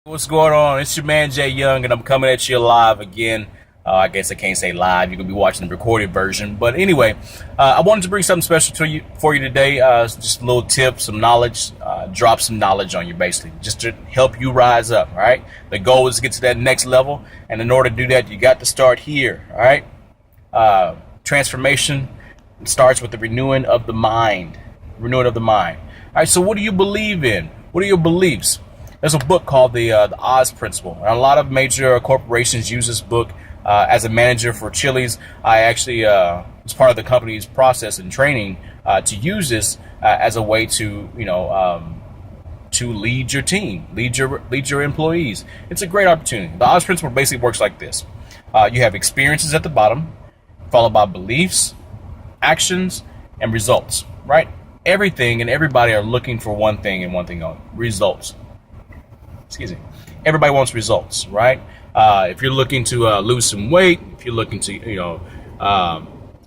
What's going on? It's your man Jay Young, and I'm coming at you live again. I guess I can't say live. You could be watching the recorded version, but anyway, I wanted to bring something special to you for you today. Just a little tip, some knowledge, drop some knowledge on you, basically, just to help you rise up. All right. The goal is to get to that next level, and in order to do that, you got to start here. All right. Transformation starts with the renewing of the mind. Renewing of the mind. All right. So, what do you believe in? What are your beliefs? There's a book called the Oz Principle, and a lot of major corporations use this book. As a manager for Chili's, I actually was part of the company's process and training to use this as a way to, to lead your team, lead your employees. It's a great opportunity. The Oz Principle basically works like this: you have experiences at the bottom, followed by beliefs, actions, and results. Right? Everything and everybody are looking for one thing and one thing only: results. Excuse me. Everybody wants results, right? If you're looking to lose some weight, if you're looking to,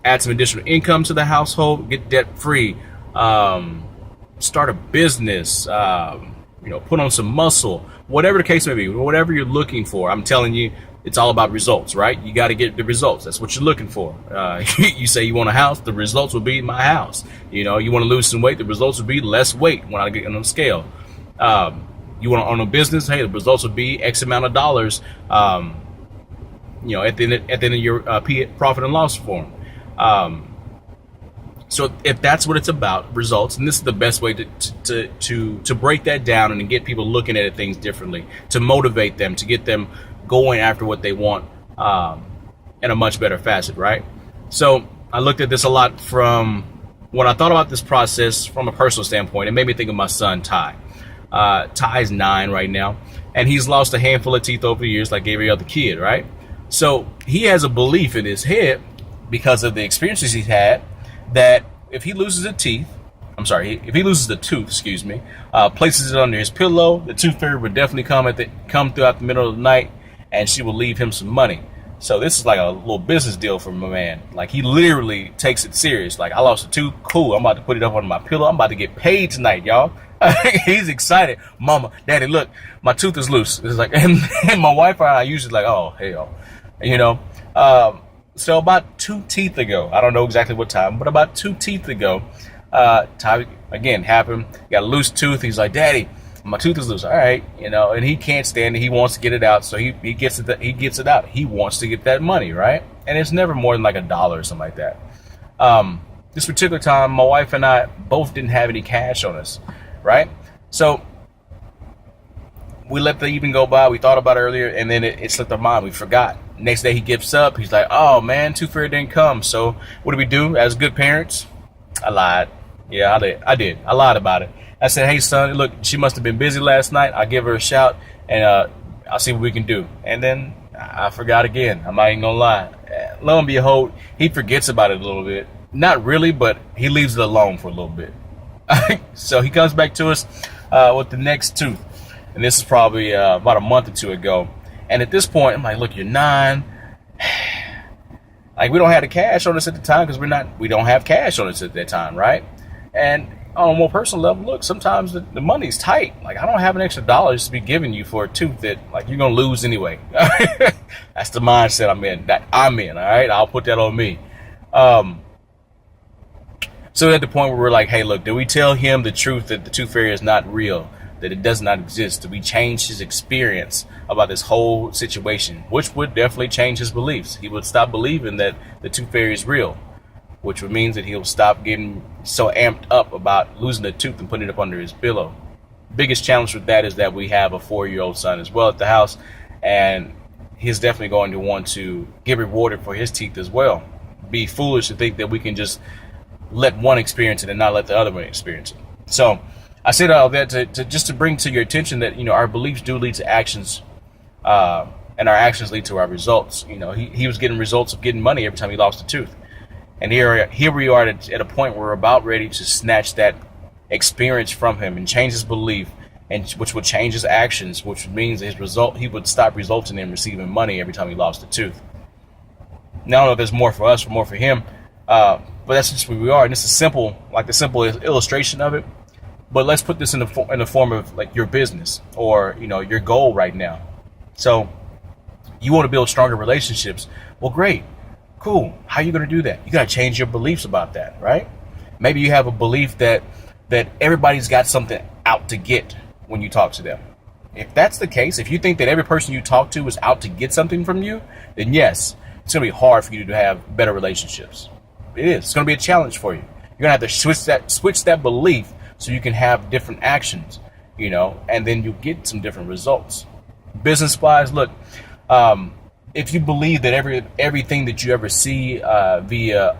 add some additional income to the household, get debt free, start a business, put on some muscle, whatever the case may be, whatever you're looking for, I'm telling you, it's all about results, right? You got to get the results. That's what you're looking for. You say you want a house, the results will be my house. You want to lose some weight, the results will be less weight when I get on the scale. You want to own a business, hey, the results would be X amount of dollars, at the end of your profit and loss form. So if that's what it's about, results, and this is the best way to break that down and get people looking at things differently, to motivate them, to get them going after what they want in a much better facet, right? So I looked at this a lot from when I thought about this process from a personal standpoint. It made me think of my son, Ty. Ty's 9 right now, and he's lost a handful of teeth over the years like every other kid, right? So he has a belief in his head, because of the experiences he's had, that if he loses if he loses a tooth, places it under his pillow, the tooth fairy would definitely come throughout the middle of the night, and she will leave him some money. So this is like a little business deal for my man. Like, he literally takes it serious. Like, I lost a tooth, cool, I'm about to put it up on my pillow, I'm about to get paid tonight, y'all. He's excited. Mama, Daddy, look, my tooth is loose. It's like, and my wife and I usually like, oh, hell, so about 2 teeth ago, I don't know exactly what time, but about 2 teeth ago, Ty again happened. Got a loose tooth. He's like, Daddy, my tooth is loose. All right, and he can't stand it. He wants to get it out, so he gets it. He gets it out. He wants to get that money, right? And it's never more than like $1 or something like that. This particular time, my wife and I both didn't have any cash on us. Right? So we let the evening go by. We thought about it earlier, and then it slipped our mind. We forgot. Next day he gets up. He's like, oh, man, tooth fairy didn't come. So what do we do as good parents? I lied. Yeah, I did. I lied about it. I said, hey, son, look, she must have been busy last night. I'll give her a shout, and I'll see what we can do. And then I forgot again. I'm not even going to lie. Lo and behold, he forgets about it a little bit. Not really, but he leaves it alone for a little bit. So he comes back to us with the next tooth, and this is probably about a month or 2 ago. And at this point, I'm like, look, you're 9. Like, we don't have the cash on us at the time because we don't have cash on us at that time, right? And on a more personal level, look, sometimes the money's tight. Like, I don't have an extra $1 to be giving you for a tooth that, like, you're gonna lose anyway. That's the mindset I'm in. All right, I'll put that on me. So at the point where we're like, hey, look, do we tell him the truth that the tooth fairy is not real, that it does not exist? Do we change his experience about this whole situation, which would definitely change his beliefs? He would stop believing that the tooth fairy is real, which would mean that he'll stop getting so amped up about losing a tooth and putting it up under his pillow. Biggest challenge with that is that we have a 4-year-old son as well at the house, and he's definitely going to want to get rewarded for his teeth as well. Be foolish to think that we can just let one experience it and not let the other one experience it. So I said all that to bring to your attention that, our beliefs do lead to actions, and our actions lead to our results. He was getting results of getting money every time he lost a tooth. And here we are at a point where we're about ready to snatch that experience from him and change his belief, and which would change his actions, which means he would stop resulting in receiving money every time he lost a tooth. Now, I don't know if there's more for us or more for him, but that's just where we are. And it's the simple illustration of it. But let's put this in the form of like your business or, you know, your goal right now. So you want to build stronger relationships. Well, great. Cool. How are you going to do that? You got to change your beliefs about that, right? Maybe you have a belief that everybody's got something out to get when you talk to them. If that's the case, if you think that every person you talk to is out to get something from you, then yes, it's going to be hard for you to have better relationships. It is. It's going to be a challenge for you. You're going to have to switch that belief so you can have different actions, you know, and then you get some different results. Business wise, look, if you believe that everything that you ever see via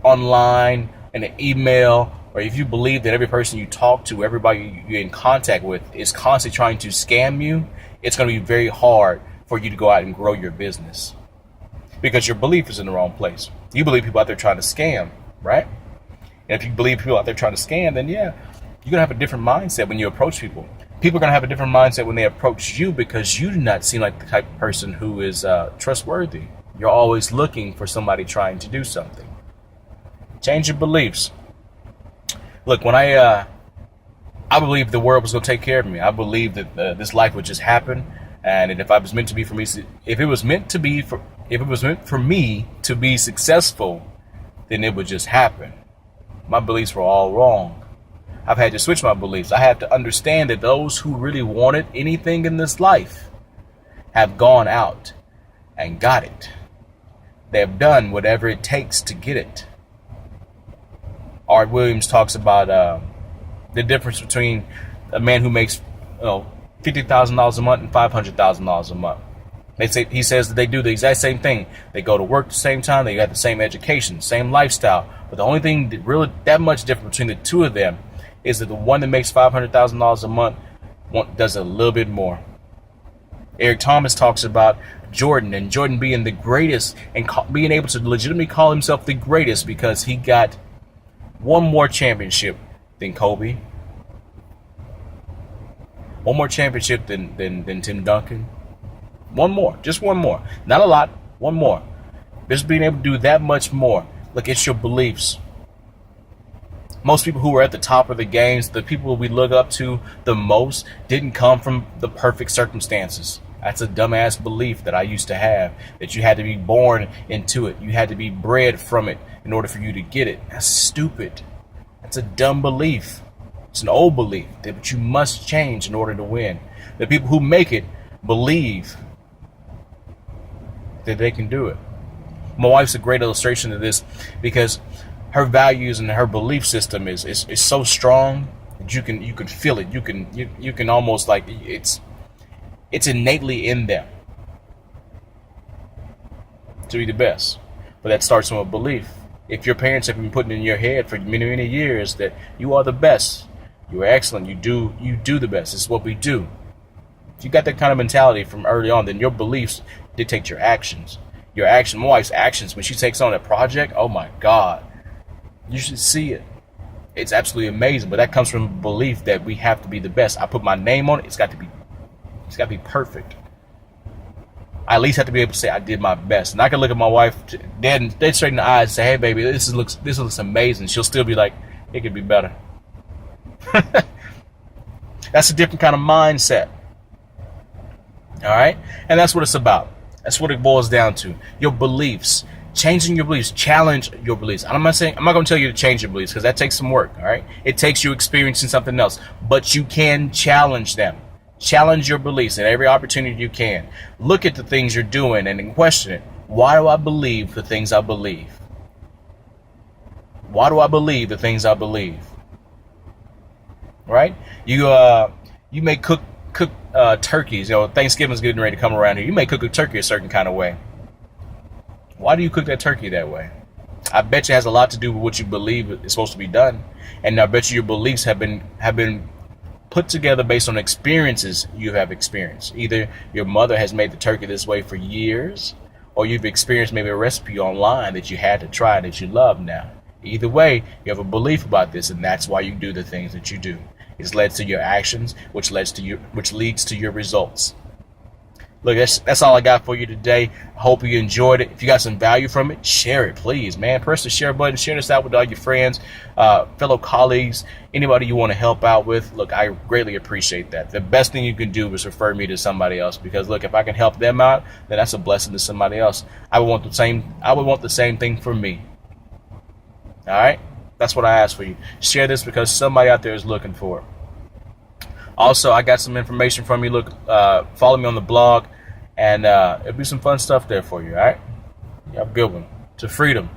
online and an email, or if you believe that every person you talk to, everybody you're in contact with is constantly trying to scam you, it's going to be very hard for you to go out and grow your business because your belief is in the wrong place. You believe people out there trying to scam, right? And if you believe people out there trying to scam, then yeah, you're going to have a different mindset when you approach people. People are going to have a different mindset when they approach you because you do not seem like the type of person who is trustworthy. You're always looking for somebody trying to do something. Change your beliefs. Look, when I believe the world was going to take care of me. I believe that this life would just happen, and if it was meant for me to be successful, then it would just happen. My beliefs were all wrong. I've had to switch my beliefs. I have to understand that those who really wanted anything in this life have gone out and got it. They have done whatever it takes to get it. Art Williams talks about the difference between a man who makes $50,000 a month and $500,000 a month. He says that they do the exact same thing. They go to work at the same time. They got the same education, same lifestyle. But the only thing that really that much different between the two of them is that the one that makes $500,000 a month does a little bit more. Eric Thomas talks about Jordan and Jordan being the greatest and being able to legitimately call himself the greatest because he got one more championship than Kobe. One more championship than Tim Duncan. One more. Just one more. Not a lot. One more. Just being able to do that much more. Look, it's your beliefs. Most people who are at the top of the games, the people we look up to the most, didn't come from the perfect circumstances. That's a dumbass belief that I used to have, that you had to be born into it. You had to be bred from it in order for you to get it. That's stupid. That's a dumb belief. It's an old belief that you must change in order to win. The people who make it believe that they can do it. My wife's a great illustration of this because her values and her belief system is so strong that you can feel it. You can almost like it's innately in them to be the best. But that starts from a belief. If your parents have been putting in your head for many, many years that you are the best, you are excellent, you do the best, it's what we do. If you got that kind of mentality from early on, then your beliefs dictate your actions. My wife's actions, when she takes on a project, oh my God, you should see it. It's absolutely amazing, but that comes from a belief that we have to be the best. I put my name on it. It's got to be perfect. I at least have to be able to say I did my best. And I can look at my wife dead straight in the eyes and say, "Hey, baby, this looks amazing." She'll still be like, "It could be better." That's a different kind of mindset. All right, and that's what it's about. That's what it boils down to. Your beliefs. Changing your beliefs, challenge your beliefs. I'm not going to tell you to change your beliefs because that takes some work, all right? It takes you experiencing something else, but you can challenge them. Challenge your beliefs at every opportunity you can. Look at the things you're doing and then question it. Why do I believe the things I believe? Why do I believe the things I believe? Right? You may cook turkeys. Thanksgiving's getting ready to come around here. You may cook a turkey a certain kind of way. Why do you cook that turkey that way? I bet you it has a lot to do with what you believe is supposed to be done. And I bet you your beliefs have been put together based on experiences you have experienced. Either your mother has made the turkey this way for years, or you've experienced maybe a recipe online that you had to try that you love now. Either way, you have a belief about this, and that's why you do the things that you do. It's led to your actions, which leads to your results. Look, that's all I got for you today. I hope you enjoyed it. If you got some value from it, share it, please, man. Press the share button. Share this out with all your friends, fellow colleagues, anybody you want to help out with. Look, I greatly appreciate that. The best thing you can do is refer me to somebody else, because look, if I can help them out, then that's a blessing to somebody else. I would want the same thing for me. All right? That's what I ask for you. Share this because somebody out there is looking for it. Also, I got some information from you. Look, follow me on the blog, and it'll be some fun stuff there for you. All right? You have a good one. To freedom.